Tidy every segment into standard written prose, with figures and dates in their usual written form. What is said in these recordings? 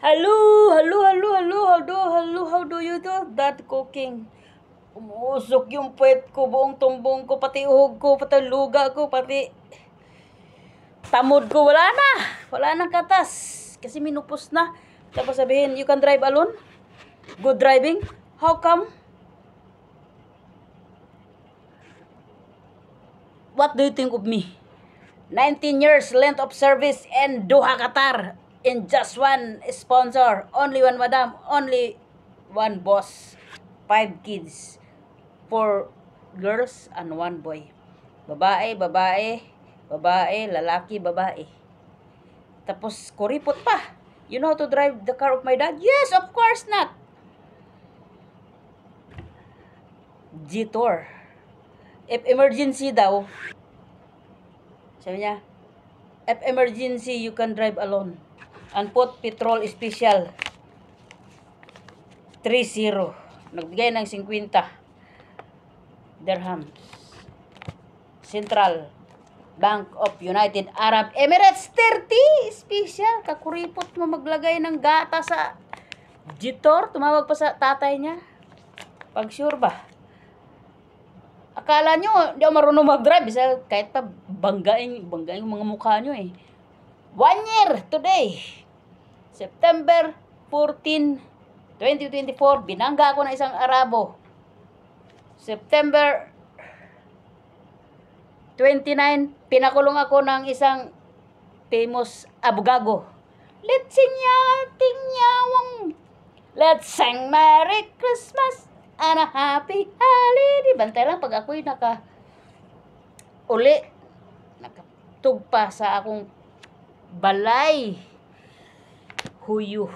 Hello, hello, hello, hello, hello, how do you do that cooking? Umusok yung puwet ko, buong tumbong ko, pati uhog ko, pati luga ko, pati tamod ko, wala na. Wala nang katas. Kasi minupos na. Tapos sabihin, you can drive alone? Good driving? How come? What do you think of me? 19 years length of service and Doha, Qatar. In just one sponsor. Only one madam. Only one boss. 5 kids. 4 girls and 1 boy. Babae, babae, babae, lalaki, babae. Tapos kuripot pa. You know how to drive the car of my dad? Yes, of course not. G-Tour. If emergency daw, sabi niya, if emergency, you can drive alone. And put petrol special. 30. Nagbigay ng 50 dirham. Central Bank of United Arab Emirates 30 special. Kakuripot mo maglagay ng gata sa G-Tour. Tumawag pa sa tatay niya. Pag sure ba? Akala nyo, hindi ako marunong mag-drive. Bisa, kahit pa banggain yung mga mukha nyo eh. 1 year today. September 14, 2024. Binangga ako ng isang Arabo. September 29, pinakulong ako ng isang famous abogado. Let's sing yating yawang. Let's sing Merry Christmas and a Happy Holiday. Bantay lang pag ako'y nakatugpa sa akong balay. Huyo.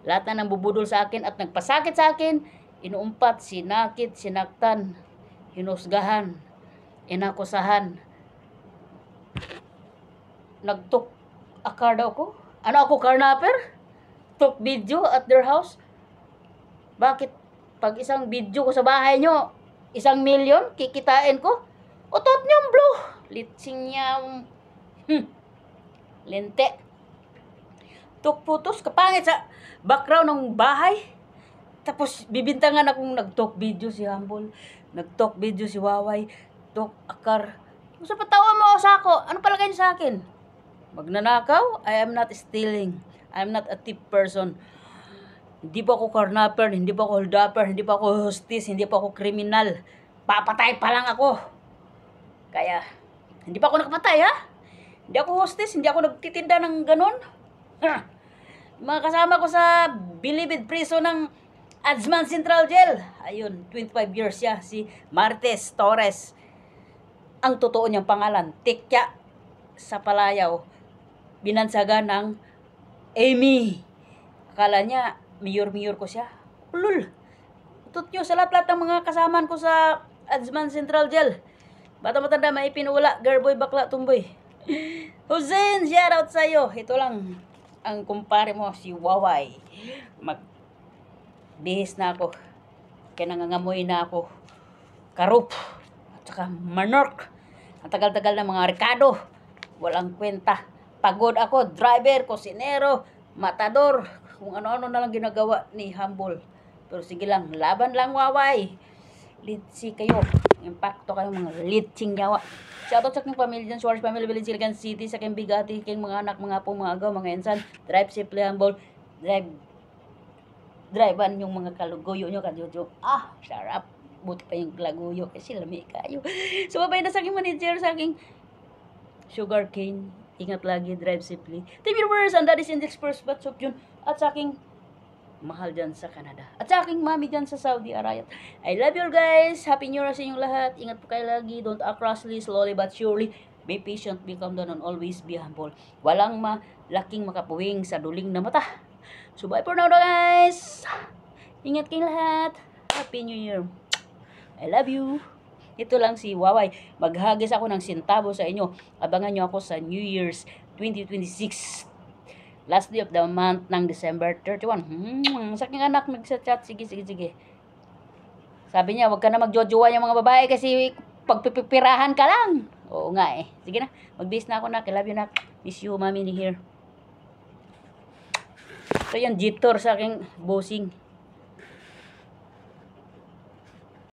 Lahat na nang bubudol sa akin at nagpasakit sa akin, inuumpat, sinakit, sinaktan, hinusgahan, inakusahan. Nagtok akar daw ko. Ano ako, carnapper? Took video at their house. Bakit pag isang video ko sa bahay nyo, 1 million, kikitain ko? Utot niyong blue. Litsing niya. Lente. Tuk putos, kapangit sa background ng bahay. Tapos bibintangan akong nag-talk video si Humble, nag-talk video si Waway, talk akar. Gusto pa tawa mo sa ako. Ano palagay niyo sa akin? Magnanakaw? I am not stealing. I am not a tip person. Hindi pa ako carnapper, hindi pa ako holdupper, hindi pa ako hostis, hindi pa ako kriminal. Papatay pa lang ako. Kaya, hindi pa ako nakapatay ha? Hindi ako hostis, hindi ako nagtitinda ng ganun. Mga kasama ko sa Bilibid Prison ng Ajman Central Jail. Ayun, 25 years siya, si Martes Torres. Ang totoo niyang pangalan, Tikya sa Palayaw. Binansaga ng Amy. Akala niya, mayor ko siya. Ulul. Tutut nyo sa lahat ng mga kasamaan ko sa Ajman Central Jail. Bata-matanda, may pinula, girlboy, bakla, tumboy. Hussein, shout out sa'yo. Ito lang ang kumpare mo, si Waway. Magbihis na ako. Kaya nangangamoy na ako. Karup. At saka manok. Ang tagal-tagal ng mga rekado. Walang kwenta. Pagod ako. Driver, kusinero, matador. Kung ano-ano na lang ginagawa ni Humble. Pero sige lang. Laban lang, Waway. Litsi kayo. Impacto kayo mga litsing yawa. Shoutout sa aking pamilya dyan, Suarez Family, Village, Silicon City, sa aking bigati, aking mga anak, mga apo, mga agaw, mga ensan. Drive safely, Humble. Drivean yung mga kaluguyo nyo, kajujo. Ah, sarap. Buti pa yung laguyo kasi lami kayo. So, babay na sa aking manager, sa aking sugar cane. Ingat lagi, drive safely. TV viewers, and that is Index First Batch of June. At sa aking mahal dyan sa Canada. At sa aking mami dyan sa Saudi Arabia. I love you all guys. Happy New Year sa inyong lahat. Ingat po kayo lagi. Don't act rashly, slowly but surely. Be patient, be calm down, and always be humble. Walang malaking makapuwing sa duling na mata. So bye for now guys. Ingat kayong lahat. Happy New Year. I love you. Ito lang si Waway. Maghagis ako ng sintabo sa inyo. Abangan nyo ako sa New Year's 2026. Last day of the month ng December 31. Sa aking anak nagsa-chat. Sige. Sabi niya, wag ka na magjojowa yung mga babae kasi pagpipirahan ka lang. Oo nga eh. Sige na. Mag-base na ako na. I love you na. Miss you, mommy, here. Ito yung jitter sa aking bossing.